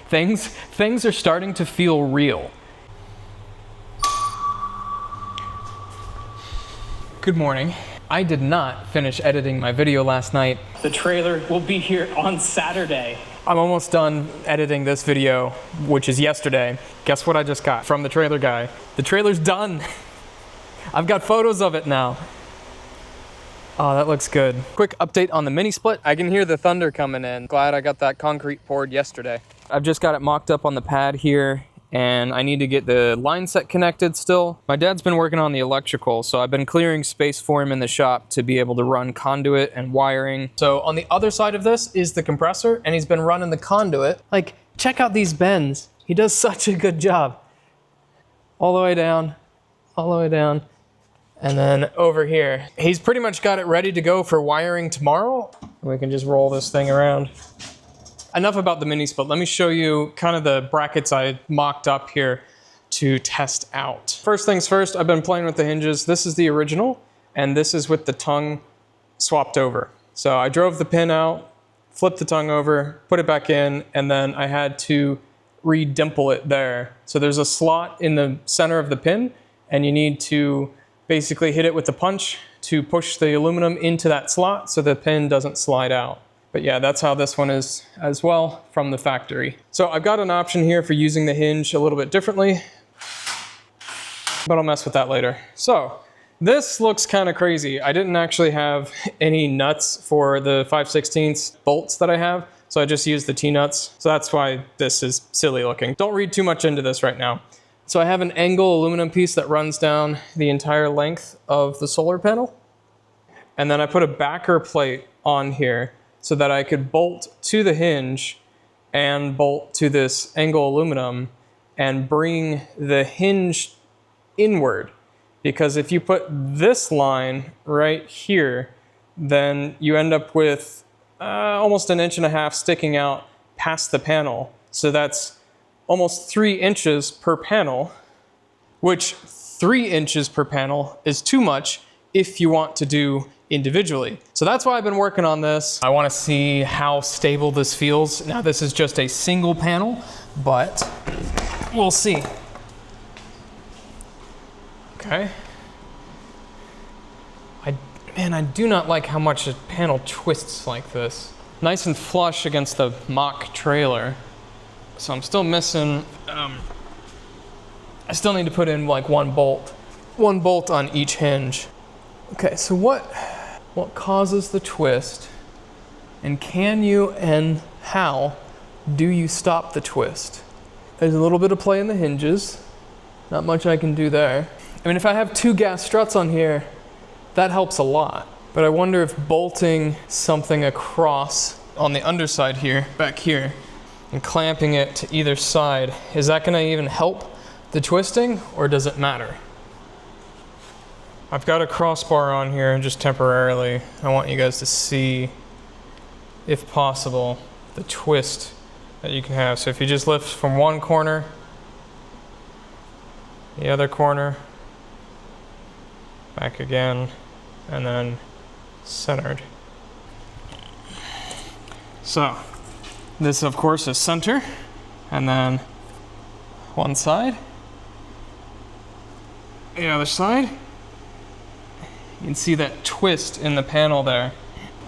Things are starting to feel real. Good morning. I did not finish editing my video last night. The trailer will be here on Saturday. I'm almost done editing this video, which is yesterday. Guess what I just got from the trailer guy? The trailer's done. I've got photos of it now. Oh, that looks good. Quick update on the mini split. I can hear the thunder coming in. Glad I got that concrete poured yesterday. I've just got it mocked up on the pad here, and I need to get the line set connected still. My dad's been working on the electrical, so I've been clearing space for him in the shop to be able to run conduit and wiring. So on the other side of this is the compressor, and he's been running the conduit. Like, check out these bends. He does such a good job. All the way down, all the way down. And then over here, he's pretty much got it ready to go for wiring tomorrow. We can just roll this thing around. Enough about the mini split. Let me show you kind of the brackets I mocked up here to test out. First things first, I've been playing with the hinges. This is the original, and this is with the tongue swapped over. So I drove the pin out, flipped the tongue over, put it back in, and then I had to re-dimple it there. So there's a slot in the center of the pin, and you need to basically hit it with the punch to push the aluminum into that slot so the pin doesn't slide out. But yeah, that's how this one is as well from the factory. So I've got an option here for using the hinge a little bit differently, but I'll mess with that later. So this looks kind of crazy. I didn't actually have any nuts for the 5/16 bolts that I have, so I just used the T-nuts. So that's why this is silly looking. Don't read too much into this right now. So I have an angle aluminum piece that runs down the entire length of the solar panel. And then I put a backer plate on here so that I could bolt to the hinge and bolt to this angle aluminum and bring the hinge inward. Because if you put this line right here, then you end up with almost 1.5 inches sticking out past the panel. So that's almost 3 inches per panel, which 3 inches per panel is too much if you want to do individually. So that's why I've been working on this. I want to see how stable this feels. Now this is just a single panel, but we'll see. Okay. Man, I do not like how much a panel twists like this. Nice and flush against the mock trailer. So I'm still missing, I still need to put in like one bolt on each hinge. Okay, so what causes the twist, and can you and how do you stop the twist? There's a little bit of play in the hinges, not much I can do there. I mean, if I have 2 gas struts on here, that helps a lot. But I wonder if bolting something across on the underside here, back here, and clamping it to either side, is that gonna even help the twisting, or does it matter? I've got a crossbar on here just temporarily. I want you guys to see, if possible, the twist that you can have. So if you just lift from one corner, the other corner, back again, and then centered. So this, of course, is center, and then one side, the other side. You can see that twist in the panel there.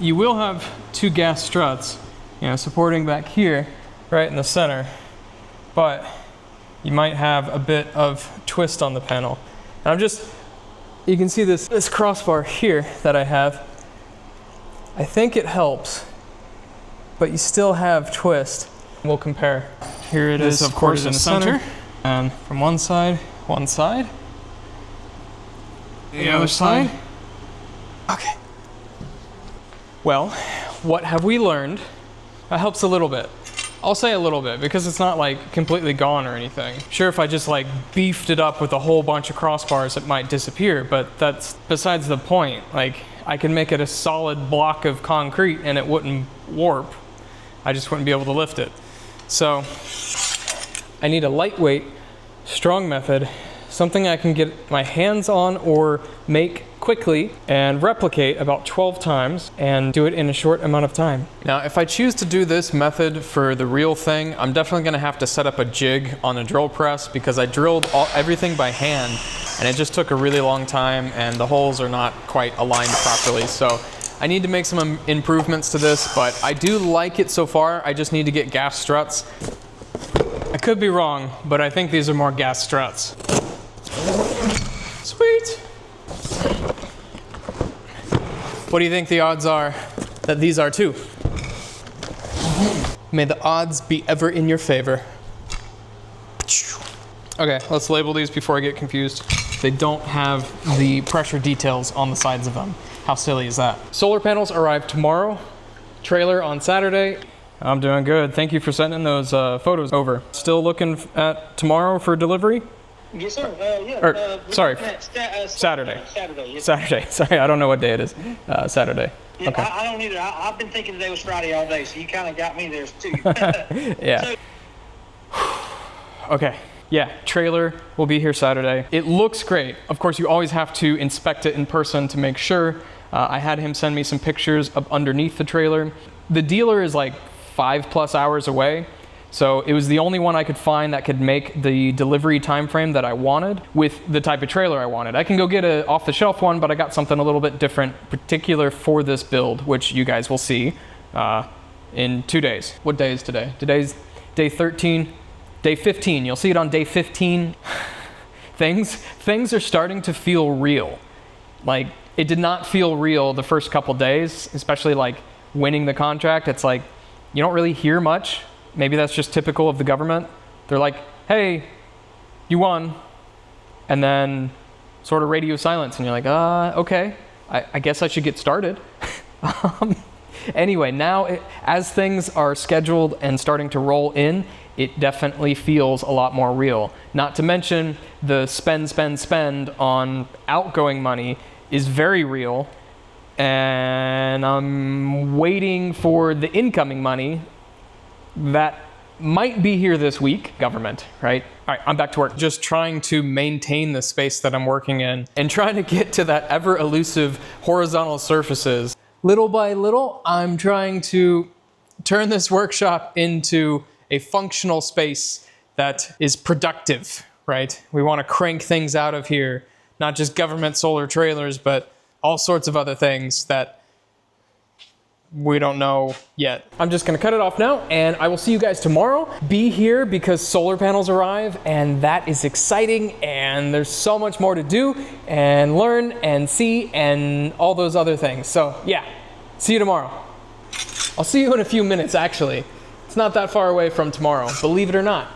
You will have 2 gas struts, supporting back here, right in the center, but you might have a bit of twist on the panel. And you can see this crossbar here that I have. I think it helps, but you still have twist. We'll compare. Here it is, of course, in the center. And from one side, the other side. Okay. Well, what have we learned? That helps a little bit. I'll say a little bit because it's not like completely gone or anything. Sure, if I just like beefed it up with a whole bunch of crossbars, it might disappear, but that's besides the point. Like, I can make it a solid block of concrete and it wouldn't warp. I just wouldn't be able to lift it. So I need a lightweight, strong method, something I can get my hands on or make quickly and replicate about 12 times and do it in a short amount of time. Now, if I choose to do this method for the real thing, I'm definitely gonna have to set up a jig on the drill press because I drilled everything by hand and it just took a really long time and the holes are not quite aligned properly. So I need to make some improvements to this, but I do like it so far. I just need to get gas struts. I could be wrong, but I think these are more gas struts. Sweet. What do you think the odds are that these are too? May the odds be ever in your favor. Okay, let's label these before I get confused. They don't have the pressure details on the sides of them. How silly is that? Solar panels arrive tomorrow, trailer on Saturday. I'm doing good. Thank you for sending those photos over. Still looking at tomorrow for delivery? Yes, sir. Sorry, Saturday. Saturday. Yes. Saturday. Sorry, I don't know what day it is. Saturday. Yeah, Okay. I don't either. I've been thinking today was Friday all day, so you kind of got me there too. Yeah. Okay. Yeah, trailer will be here Saturday. It looks great. Of course, you always have to inspect it in person to make sure. I had him send me some pictures of underneath the trailer. The dealer is like 5+ hours away. So it was the only one I could find that could make the delivery time frame that I wanted with the type of trailer I wanted. I can go get a off-the-shelf one, but I got something a little bit different, particular for this build, which you guys will see in 2 days. What day is today? Today's day 13, day 15. You'll see it on day 15. Things are starting to feel real. Like, it did not feel real the first couple days, especially like winning the contract. It's like, you don't really hear much. Maybe that's just typical of the government. They're like, hey, you won. And then sort of radio silence. And you're like, okay, I guess I should get started. Anyway, now as things are scheduled and starting to roll in, it definitely feels a lot more real. Not to mention the spend on outgoing money is very real. And I'm waiting for the incoming money that might be here this week. Government, right? All right, I'm back to work. Just trying to maintain the space that I'm working in and trying to get to that ever elusive horizontal surfaces. Little by little, I'm trying to turn this workshop into a functional space that is productive, right? We want to crank things out of here, not just government solar trailers, but all sorts of other things that we don't know yet. I'm just gonna cut it off now and I will see you guys tomorrow. Be here because solar panels arrive and that is exciting and there's so much more to do and learn and see and all those other things. So yeah, see you tomorrow. I'll see you in a few minutes actually. It's not that far away from tomorrow, believe it or not.